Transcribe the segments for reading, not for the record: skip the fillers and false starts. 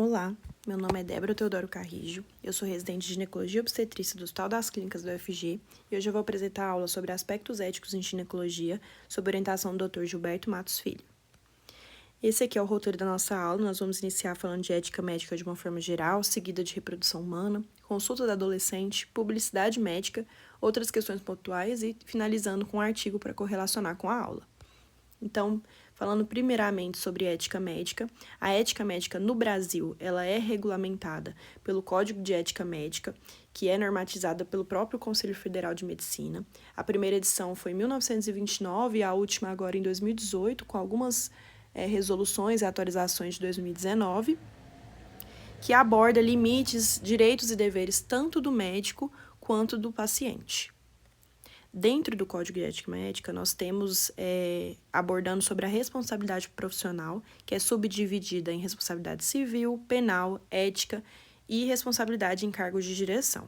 Olá, meu nome é Débora Teodoro Carrijo, eu sou residente de ginecologia e obstetrícia do Hospital das Clínicas do UFG e hoje eu vou apresentar a aula sobre aspectos éticos em ginecologia, sob orientação do Dr. Gilberto Matos Filho. Esse aqui é o roteiro da nossa aula, nós vamos iniciar falando de ética médica de uma forma geral, seguida de reprodução humana, consulta da adolescente, publicidade médica, outras questões pontuais e finalizando com um artigo para correlacionar com a aula. Então, falando primeiramente sobre ética médica, a ética médica no Brasil, ela é regulamentada pelo Código de Ética Médica, que é normatizada pelo próprio Conselho Federal de Medicina. A primeira edição foi em 1929 e a última agora em 2018, com algumas resoluções e atualizações de 2019, que aborda limites, direitos e deveres tanto do médico quanto do paciente. Dentro do Código de Ética Médica, nós temos abordando sobre a responsabilidade profissional, que é subdividida em responsabilidade civil, penal, ética e responsabilidade em cargos de direção.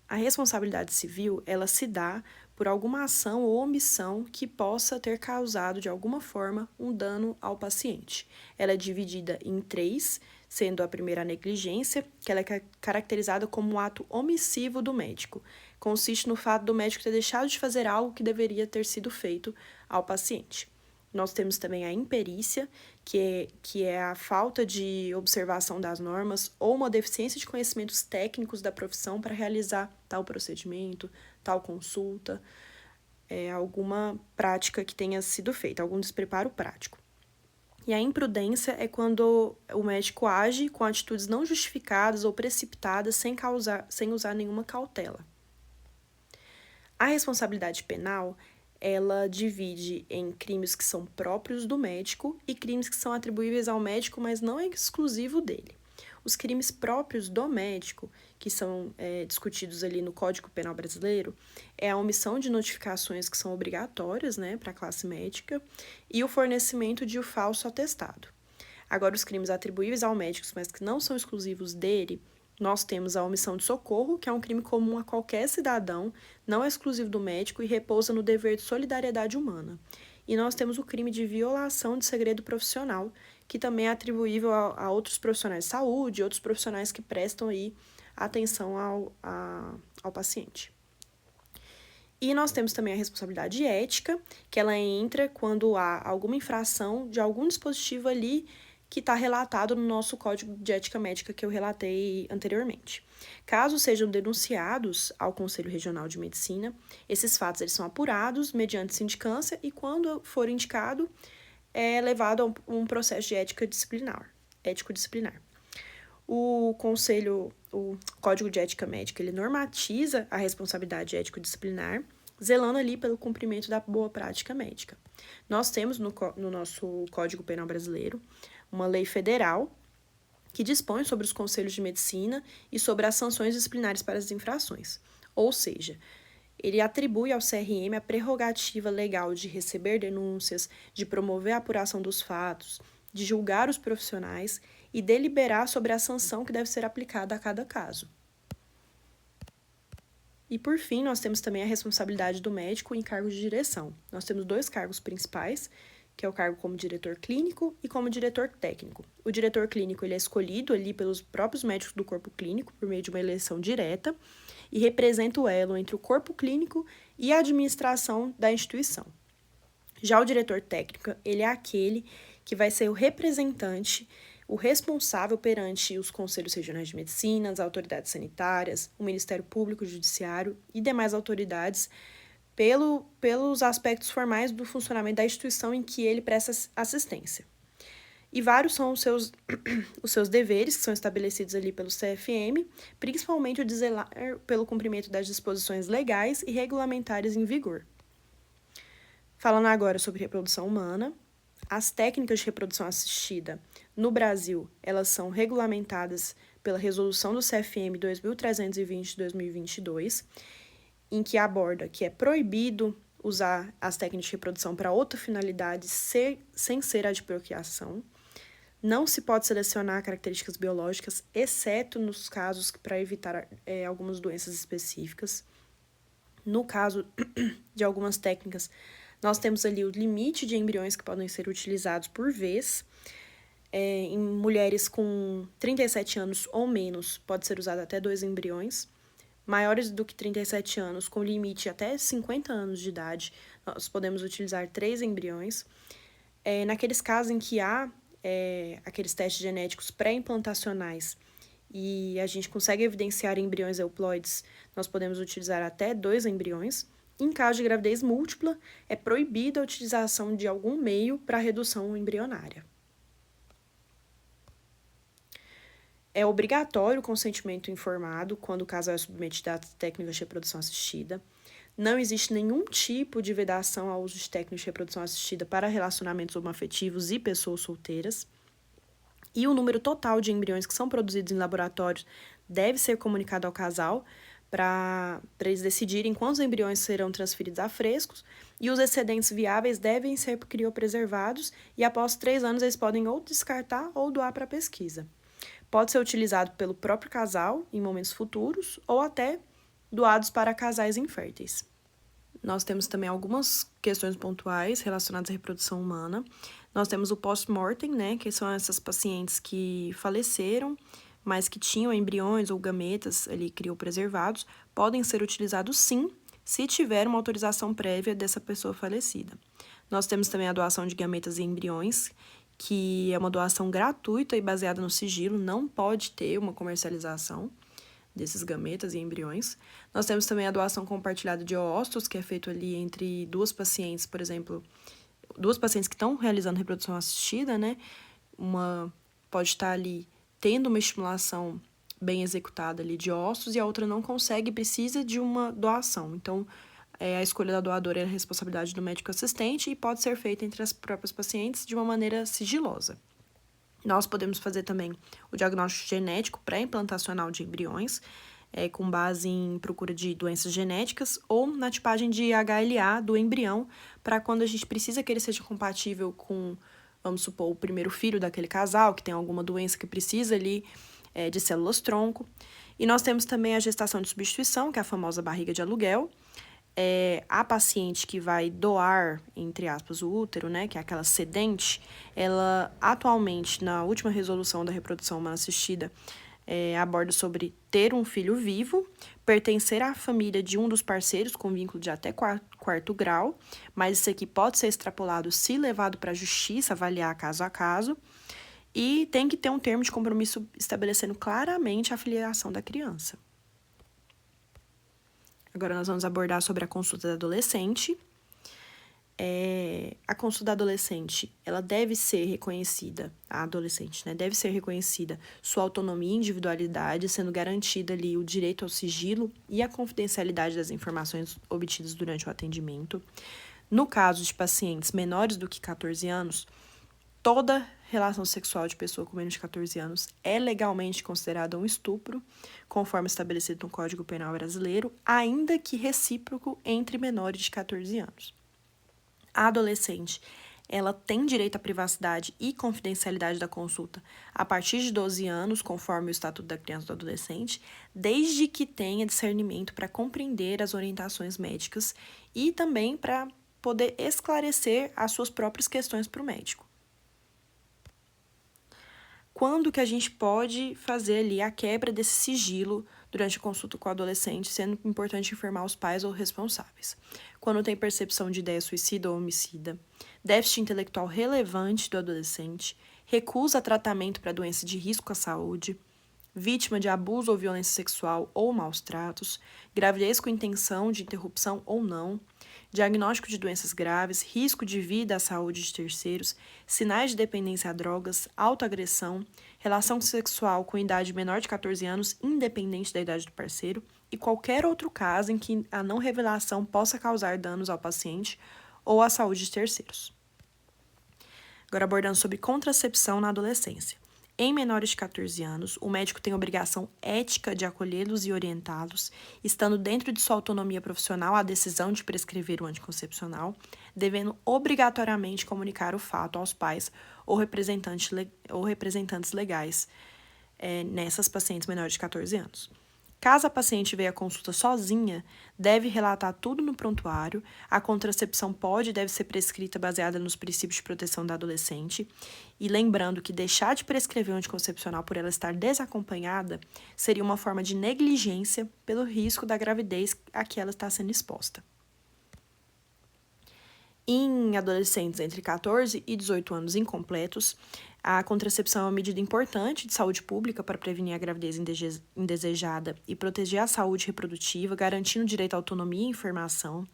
A responsabilidade civil, ela se dá por alguma ação ou omissão que possa ter causado, de alguma forma, um dano ao paciente. Ela é dividida em 3, sendo a primeira a negligência, que ela é caracterizada como um ato omissivo do médico. Consiste no fato do médico ter deixado de fazer algo que deveria ter sido feito ao paciente. Nós temos também a imperícia, que é a falta de observação das normas ou uma deficiência de conhecimentos técnicos da profissão para realizar tal procedimento, tal consulta, alguma prática que tenha sido feita, algum despreparo prático. E a imprudência é quando o médico age com atitudes não justificadas ou precipitadas sem usar nenhuma cautela. A responsabilidade penal, ela divide em crimes que são próprios do médico e crimes que são atribuíveis ao médico, mas não é exclusivo dele. Os crimes próprios do médico, que são discutidos ali no Código Penal brasileiro, é a omissão de notificações que são obrigatórias, para a classe médica, e o fornecimento de um falso atestado. Agora, os crimes atribuíveis ao médico, mas que não são exclusivos dele, nós temos a omissão de socorro, que é um crime comum a qualquer cidadão, não é exclusivo do médico e repousa no dever de solidariedade humana. E nós temos o crime de violação de segredo profissional, que também é atribuível a outros profissionais de saúde, outros profissionais que prestam aí atenção ao paciente. E nós temos também a responsabilidade ética, que ela entra quando há alguma infração de algum dispositivo ali que está relatado no nosso Código de Ética Médica que eu relatei anteriormente. Caso sejam denunciados ao Conselho Regional de Medicina, esses fatos eles são apurados mediante sindicância e, quando for indicado, é levado a um processo de ético-disciplinar. O Código de Ética Médica, ele normatiza a responsabilidade ético-disciplinar, zelando ali pelo cumprimento da boa prática médica. Nós temos no nosso Código Penal brasileiro uma lei federal que dispõe sobre os conselhos de medicina e sobre as sanções disciplinares para as infrações. Ou seja, ele atribui ao CRM a prerrogativa legal de receber denúncias, de promover a apuração dos fatos, de julgar os profissionais e deliberar sobre a sanção que deve ser aplicada a cada caso. E, por fim, nós temos também a responsabilidade do médico em cargos de direção. Nós temos 2 cargos principais, que é o cargo como diretor clínico e como diretor técnico. O diretor clínico ele é escolhido ali pelos próprios médicos do corpo clínico por meio de uma eleição direta e representa o elo entre o corpo clínico e a administração da instituição. Já o diretor técnico, ele é aquele que vai ser o representante, o responsável perante os conselhos regionais de medicina, as autoridades sanitárias, o Ministério Público Judiciário e demais autoridades pelos aspectos formais do funcionamento da instituição em que ele presta assistência. E vários são os seus deveres, que são estabelecidos ali pelo CFM, principalmente o de zelar pelo cumprimento das disposições legais e regulamentares em vigor. Falando agora sobre reprodução humana, as técnicas de reprodução assistida no Brasil, elas são regulamentadas pela resolução do CFM 2320 de 2022, em que aborda que é proibido usar as técnicas de reprodução para outra finalidade sem ser a de procriação. Não se pode selecionar características biológicas, exceto nos casos para evitar algumas doenças específicas. No caso de algumas técnicas, nós temos ali o limite de embriões que podem ser utilizados por vez. Em mulheres com 37 anos ou menos, pode ser usado até 2 embriões. Maiores do que 37 anos, com limite até 50 anos de idade, nós podemos utilizar 3 embriões. Naqueles casos em que há aqueles testes genéticos pré-implantacionais e a gente consegue evidenciar embriões euploides, nós podemos utilizar até 2 embriões. Em caso de gravidez múltipla, é proibida a utilização de algum meio para redução embrionária. É obrigatório o consentimento informado quando o casal é submetido a técnicas de reprodução assistida. Não existe nenhum tipo de vedação ao uso de técnicas de reprodução assistida para relacionamentos homoafetivos e pessoas solteiras. E o número total de embriões que são produzidos em laboratórios deve ser comunicado ao casal para eles decidirem quantos embriões serão transferidos a frescos, e os excedentes viáveis devem ser criopreservados e após 3 anos eles podem ou descartar ou doar para pesquisa. Pode ser utilizado pelo próprio casal em momentos futuros ou até doados para casais inférteis. Nós temos também algumas questões pontuais relacionadas à reprodução humana. Nós temos o post-mortem, né, que são essas pacientes que faleceram, mas que tinham embriões ou gametas ali criopreservados, podem ser utilizados sim, se tiver uma autorização prévia dessa pessoa falecida. Nós temos também a doação de gametas e embriões, que é uma doação gratuita e baseada no sigilo, não pode ter uma comercialização desses gametas e embriões. Nós temos também a doação compartilhada de óvulos, que é feito ali entre 2 pacientes, por exemplo, 2 pacientes que estão realizando reprodução assistida, né? Uma pode estar ali tendo uma estimulação bem executada ali de óvulos e a outra não consegue e precisa de uma doação. Então, a escolha da doadora é a responsabilidade do médico assistente e pode ser feita entre as próprias pacientes de uma maneira sigilosa. Nós podemos fazer também o diagnóstico genético pré-implantacional de embriões, com base em procura de doenças genéticas ou na tipagem de HLA do embrião, para quando a gente precisa que ele seja compatível com, vamos supor, o primeiro filho daquele casal, que tem alguma doença que precisa ali de células-tronco. E nós temos também a gestação de substituição, que é a famosa barriga de aluguel. A paciente que vai doar, entre aspas, o útero, né, que é aquela cedente, ela atualmente, na última resolução da reprodução humana assistida, aborda sobre ter um filho vivo, pertencer à família de um dos parceiros com vínculo de até 4º grau, mas isso aqui pode ser extrapolado se levado para a justiça, avaliar caso a caso, e tem que ter um termo de compromisso estabelecendo claramente a filiação da criança. Agora nós vamos abordar sobre a consulta da adolescente. A consulta da adolescente, ela deve ser reconhecida, a adolescente, né? Deve ser reconhecida sua autonomia e individualidade, sendo garantida ali o direito ao sigilo e a confidencialidade das informações obtidas durante o atendimento. No caso de pacientes menores do que 14 anos, toda relação sexual de pessoa com menos de 14 anos é legalmente considerada um estupro, conforme estabelecido no Código Penal brasileiro, ainda que recíproco entre menores de 14 anos. A adolescente, ela tem direito à privacidade e confidencialidade da consulta a partir de 12 anos, conforme o Estatuto da Criança e do Adolescente, desde que tenha discernimento para compreender as orientações médicas e também para poder esclarecer as suas próprias questões para o médico. Quando que a gente pode fazer ali a quebra desse sigilo durante a consulta com o adolescente, sendo importante informar os pais ou responsáveis? Quando tem percepção de ideia suicida ou homicida, déficit intelectual relevante do adolescente, recusa a tratamento para doença de risco à saúde, vítima de abuso ou violência sexual ou maus tratos, gravidez com intenção de interrupção ou não, diagnóstico de doenças graves, risco de vida à saúde de terceiros, sinais de dependência a drogas, autoagressão, relação sexual com idade menor de 14 anos, independente da idade do parceiro, e qualquer outro caso em que a não revelação possa causar danos ao paciente ou à saúde de terceiros. Agora abordando sobre contracepção na adolescência. Em menores de 14 anos, o médico tem obrigação ética de acolhê-los e orientá-los, estando dentro de sua autonomia profissional a decisão de prescrever o anticoncepcional, devendo obrigatoriamente comunicar o fato aos pais ou representantes legais nessas pacientes menores de 14 anos. Caso a paciente veja a consulta sozinha, deve relatar tudo no prontuário. A contracepção pode e deve ser prescrita baseada nos princípios de proteção da adolescente. E lembrando que deixar de prescrever um anticoncepcional por ela estar desacompanhada seria uma forma de negligência pelo risco da gravidez a que ela está sendo exposta. Em adolescentes entre 14 e 18 anos incompletos, a contracepção é uma medida importante de saúde pública para prevenir a gravidez indesejada e proteger a saúde reprodutiva, garantindo o direito à autonomia e informação.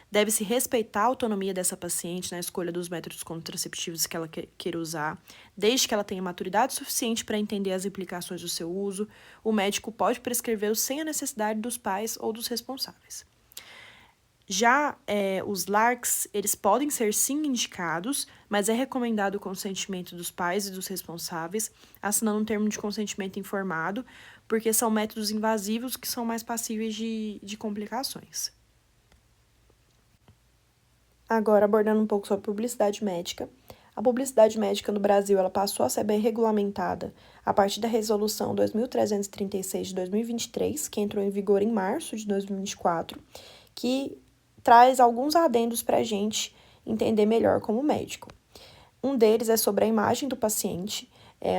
Deve-se respeitar a autonomia dessa paciente na escolha dos métodos contraceptivos que ela queira usar, desde que ela tenha maturidade suficiente para entender as implicações do seu uso. O médico pode prescrevê-lo sem a necessidade dos pais ou dos responsáveis. Já os LARCs, eles podem ser sim indicados, mas é recomendado o consentimento dos pais e dos responsáveis, assinando um termo de consentimento informado, porque são métodos invasivos que são mais passíveis de complicações. Agora, abordando um pouco sobre publicidade médica. A publicidade médica no Brasil ela passou a ser bem regulamentada a partir da Resolução 2336 de 2023, que entrou em vigor em março de 2024, que traz alguns adendos para a gente entender melhor como médico. Um deles é sobre a imagem do paciente.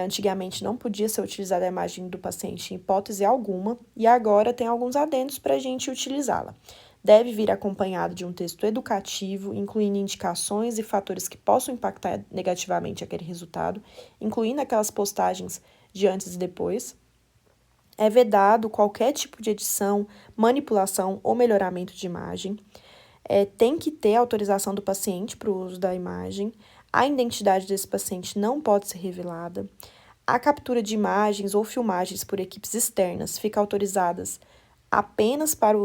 Antigamente não podia ser utilizada a imagem do paciente em hipótese alguma, e agora tem alguns adendos para a gente utilizá-la. Deve vir acompanhado de um texto educativo, incluindo indicações e fatores que possam impactar negativamente aquele resultado, incluindo aquelas postagens de antes e depois. É vedado qualquer tipo de edição, manipulação ou melhoramento de imagem. Tem que ter autorização do paciente para o uso da imagem. A identidade desse paciente não pode ser revelada. A captura de imagens ou filmagens por equipes externas fica autorizadas apenas para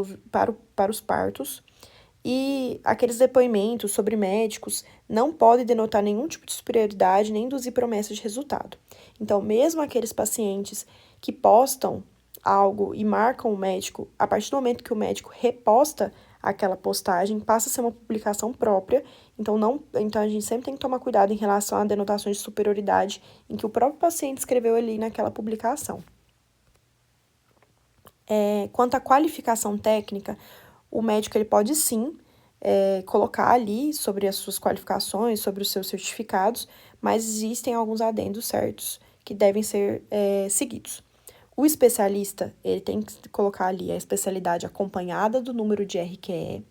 os partos. E aqueles depoimentos sobre médicos não podem denotar nenhum tipo de superioridade nem induzir promessas de resultado. Então, mesmo aqueles pacientes que postam algo e marcam o médico, a partir do momento que o médico reposta aquela postagem, passa a ser uma publicação própria. Então a gente sempre tem que tomar cuidado em relação a denotações de superioridade em que o próprio paciente escreveu ali naquela publicação. Quanto à qualificação técnica, o médico ele pode sim colocar ali sobre as suas qualificações, sobre os seus certificados, mas existem alguns adendos certos que devem ser seguidos. O especialista, ele tem que colocar ali a especialidade acompanhada do número de RQE.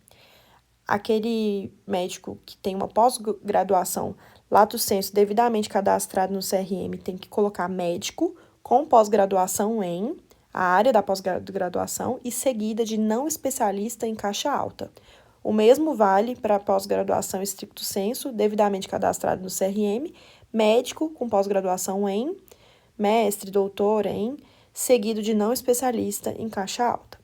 Aquele médico que tem uma pós-graduação lato sensu devidamente cadastrado no CRM tem que colocar médico com pós-graduação em a área da pós-graduação e seguida de não especialista em caixa alta. O mesmo vale para pós-graduação stricto sensu, devidamente cadastrado no CRM, médico com pós-graduação em, mestre, doutor em, seguido de não especialista em caixa alta.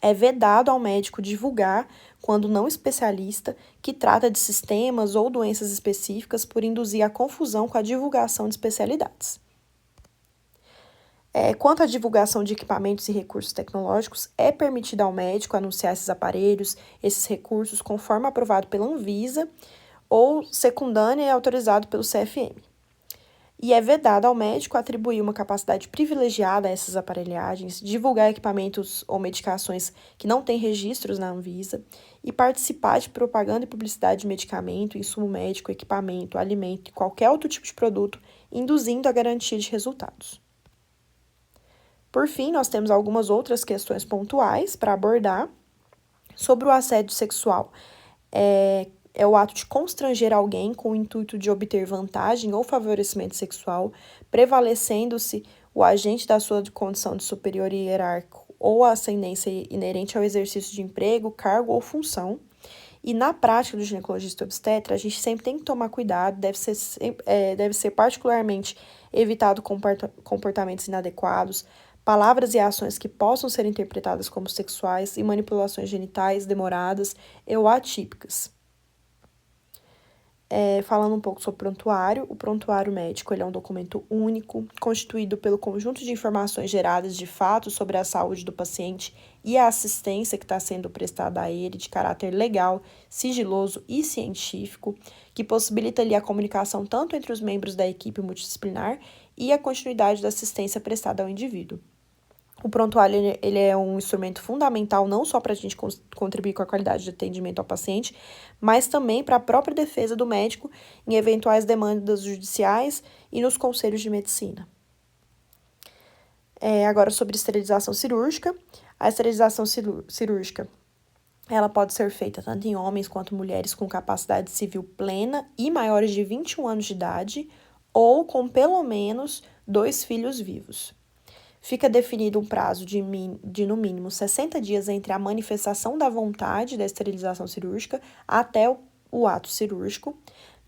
É vedado ao médico divulgar, quando não especialista, que trata de sistemas ou doenças específicas por induzir a confusão com a divulgação de especialidades. Quanto à divulgação de equipamentos e recursos tecnológicos, é permitido ao médico anunciar esses aparelhos, esses recursos, conforme aprovado pela Anvisa ou secundâneo e autorizado pelo CFM. E é vedado ao médico atribuir uma capacidade privilegiada a essas aparelhagens, divulgar equipamentos ou medicações que não têm registros na Anvisa e participar de propaganda e publicidade de medicamento, insumo médico, equipamento, alimento e qualquer outro tipo de produto, induzindo a garantia de resultados. Por fim, nós temos algumas outras questões pontuais para abordar. Sobre o assédio sexual, é o ato de constranger alguém com o intuito de obter vantagem ou favorecimento sexual, prevalecendo-se o agente da sua condição de superior hierárquico ou a ascendência inerente ao exercício de emprego, cargo ou função. E na prática do ginecologista obstetra, a gente sempre tem que tomar cuidado, deve ser particularmente evitado comportamentos inadequados, palavras e ações que possam ser interpretadas como sexuais e manipulações genitais demoradas ou atípicas. Falando um pouco sobre o prontuário médico ele é um documento único, constituído pelo conjunto de informações geradas de fato sobre a saúde do paciente e a assistência que está sendo prestada a ele de caráter legal, sigiloso e científico, que possibilita ali a comunicação tanto entre os membros da equipe multidisciplinar e a continuidade da assistência prestada ao indivíduo. O prontuário ele é um instrumento fundamental não só para a gente contribuir com a qualidade de atendimento ao paciente, mas também para a própria defesa do médico em eventuais demandas judiciais e nos conselhos de medicina. Agora, sobre esterilização cirúrgica. A esterilização cirúrgica ela pode ser feita tanto em homens quanto mulheres com capacidade civil plena e maiores de 21 anos de idade ou com pelo menos 2 filhos vivos. Fica definido um prazo de no mínimo 60 dias entre a manifestação da vontade da esterilização cirúrgica até o ato cirúrgico.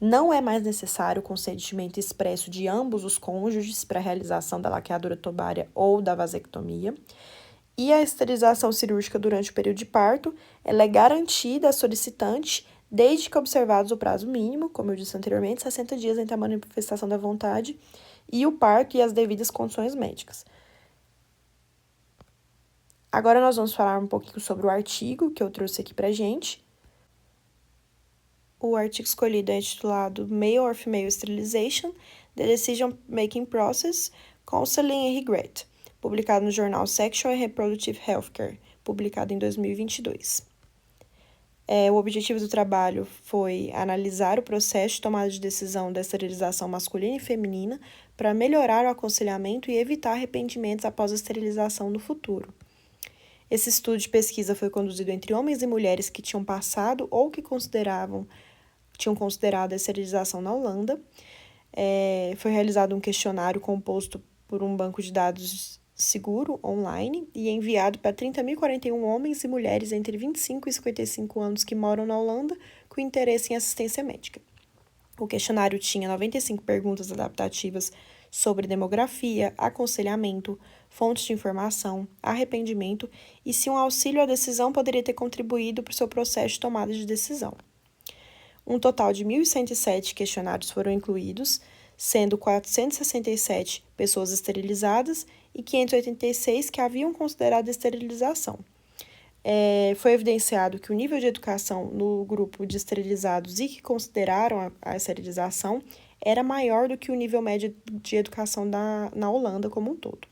Não é mais necessário o consentimento expresso de ambos os cônjuges para a realização da laqueadura tubária ou da vasectomia. E a esterilização cirúrgica durante o período de parto, ela é garantida à solicitante desde que observados o prazo mínimo, como eu disse anteriormente, 60 dias entre a manifestação da vontade e o parto e as devidas condições médicas. Agora nós vamos falar um pouquinho sobre o artigo que eu trouxe aqui pra gente. O artigo escolhido é intitulado Male or Female Sterilization, The Decision Making Process, Counseling and Regret, publicado no jornal Sexual and Reproductive Healthcare, publicado em 2022. O objetivo do trabalho foi analisar o processo de tomada de decisão da esterilização masculina e feminina para melhorar o aconselhamento e evitar arrependimentos após a esterilização no futuro. Esse estudo de pesquisa foi conduzido entre homens e mulheres que tinham passado ou que tinham considerado a esterilização na Holanda. Foi realizado um questionário composto por um banco de dados seguro online e enviado para 30.041 homens e mulheres entre 25 e 55 anos que moram na Holanda com interesse em assistência médica. O questionário tinha 95 perguntas adaptativas sobre demografia, aconselhamento, fontes de informação, arrependimento e se um auxílio à decisão poderia ter contribuído para o seu processo de tomada de decisão. Um total de 1.107 questionários foram incluídos, sendo 467 pessoas esterilizadas e 586 que haviam considerado a esterilização. Foi evidenciado que o nível de educação no grupo de esterilizados e que consideraram a esterilização era maior do que o nível médio de educação na Holanda como um todo.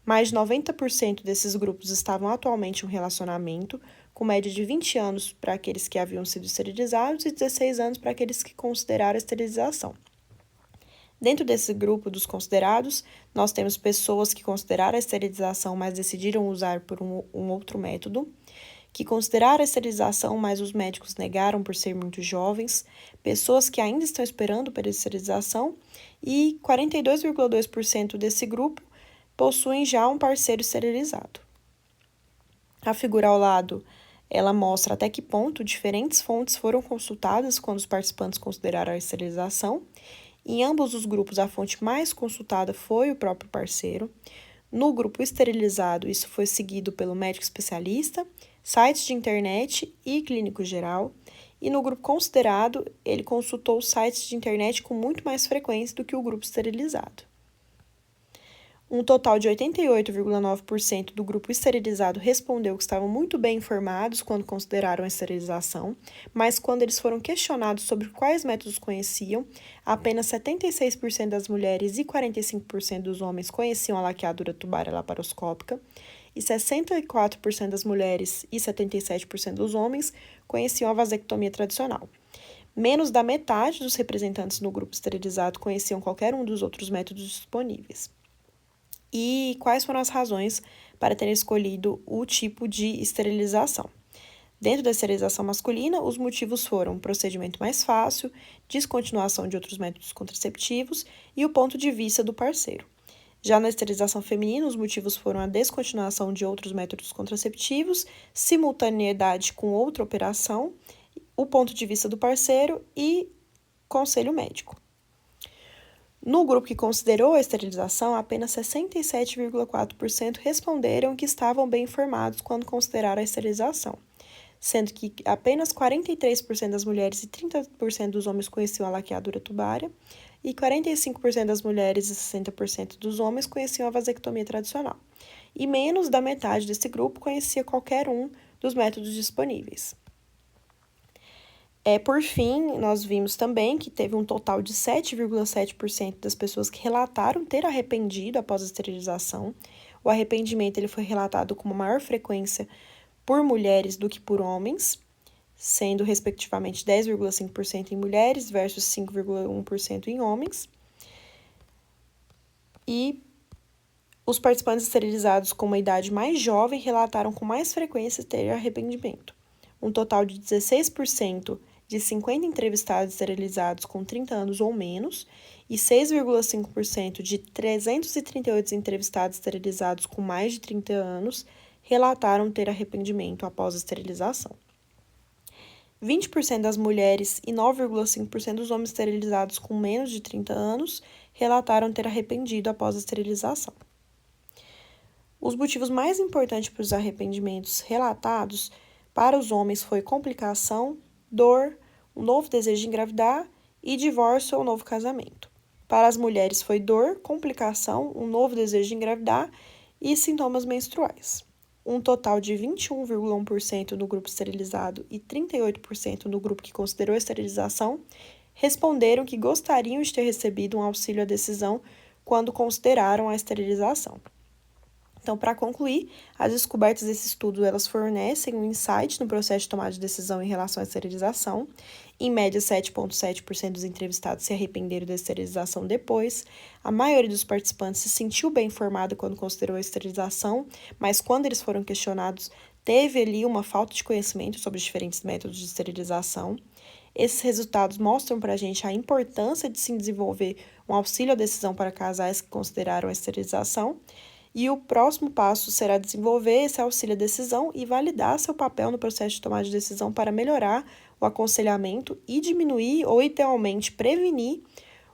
Mais de 90% desses grupos estavam atualmente em um relacionamento, com média de 20 anos para aqueles que haviam sido esterilizados e 16 anos para aqueles que consideraram a esterilização. Dentro desse grupo dos considerados, nós temos pessoas que consideraram a esterilização, mas decidiram usar por um outro método, que consideraram a esterilização, mas os médicos negaram por ser muito jovens, pessoas que ainda estão esperando pela esterilização e 42,2% desse grupo possuem já um parceiro esterilizado. A figura ao lado, ela mostra até que ponto diferentes fontes foram consultadas quando os participantes consideraram a esterilização. Em ambos os grupos, a fonte mais consultada foi o próprio parceiro. No grupo esterilizado, isso foi seguido pelo médico especialista, sites de internet e clínico geral. E no grupo considerado, ele consultou sites de internet com muito mais frequência do que o grupo esterilizado. Um total de 88,9% do grupo esterilizado respondeu que estavam muito bem informados quando consideraram a esterilização, mas quando eles foram questionados sobre quais métodos conheciam, apenas 76% das mulheres e 45% dos homens conheciam a laqueadura tubária laparoscópica, e 64% das mulheres e 77% dos homens conheciam a vasectomia tradicional. Menos da metade dos representantes no grupo esterilizado conheciam qualquer um dos outros métodos disponíveis. E quais foram as razões para terem escolhido o tipo de esterilização? Dentro da esterilização masculina, os motivos foram procedimento mais fácil, descontinuação de outros métodos contraceptivos e o ponto de vista do parceiro. Já na esterilização feminina, os motivos foram a descontinuação de outros métodos contraceptivos, simultaneidade com outra operação, o ponto de vista do parceiro e conselho médico. No grupo que considerou a esterilização, apenas 67,4% responderam que estavam bem informados quando consideraram a esterilização, sendo que apenas 43% das mulheres e 30% dos homens conheciam a laqueadura tubária e 45% das mulheres e 60% dos homens conheciam a vasectomia tradicional. E menos da metade desse grupo conhecia qualquer um dos métodos disponíveis. Por fim, nós vimos também que teve um total de 7,7% das pessoas que relataram ter arrependido após a esterilização, o arrependimento ele foi relatado com uma maior frequência por mulheres do que por homens, sendo respectivamente 10,5% em mulheres versus 5,1% em homens. E os participantes esterilizados com uma idade mais jovem relataram com mais frequência ter arrependimento. Um total de 16% de 50 entrevistados esterilizados com 30 anos ou menos e 6,5% de 338 entrevistados esterilizados com mais de 30 anos relataram ter arrependimento após a esterilização. 20% das mulheres e 9,5% dos homens esterilizados com menos de 30 anos relataram ter arrependido após a esterilização. Os motivos mais importantes para os arrependimentos relatados para os homens foi complicação, dor, um novo desejo de engravidar e divórcio ou novo casamento. Para as mulheres foi dor, complicação, um novo desejo de engravidar e sintomas menstruais. Um total de 21,1% no grupo esterilizado e 38% no grupo que considerou a esterilização responderam que gostariam de ter recebido um auxílio à decisão quando consideraram a esterilização. Então, para concluir, as descobertas desse estudo elas fornecem um insight no processo de tomada de decisão em relação à esterilização. Em média, 7,7% dos entrevistados se arrependeram da esterilização depois. A maioria dos participantes se sentiu bem informada quando considerou a esterilização, mas quando eles foram questionados, teve ali uma falta de conhecimento sobre os diferentes métodos de esterilização. Esses resultados mostram para a gente a importância de se desenvolver um auxílio à decisão para casais que consideraram a esterilização. E o próximo passo será desenvolver esse auxílio à decisão e validar seu papel no processo de tomada de decisão para melhorar o aconselhamento e diminuir ou, idealmente, prevenir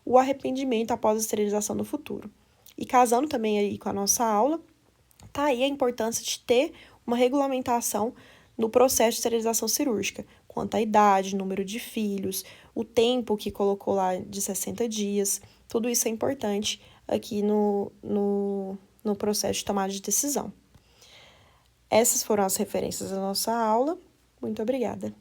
o arrependimento após a esterilização no futuro. E casando também aí com a nossa aula, tá aí a importância de ter uma regulamentação no processo de esterilização cirúrgica, quanto à idade, número de filhos, o tempo que colocou lá de 60 dias, tudo isso é importante aqui no processo de tomada de decisão. Essas foram as referências da nossa aula. Muito obrigada.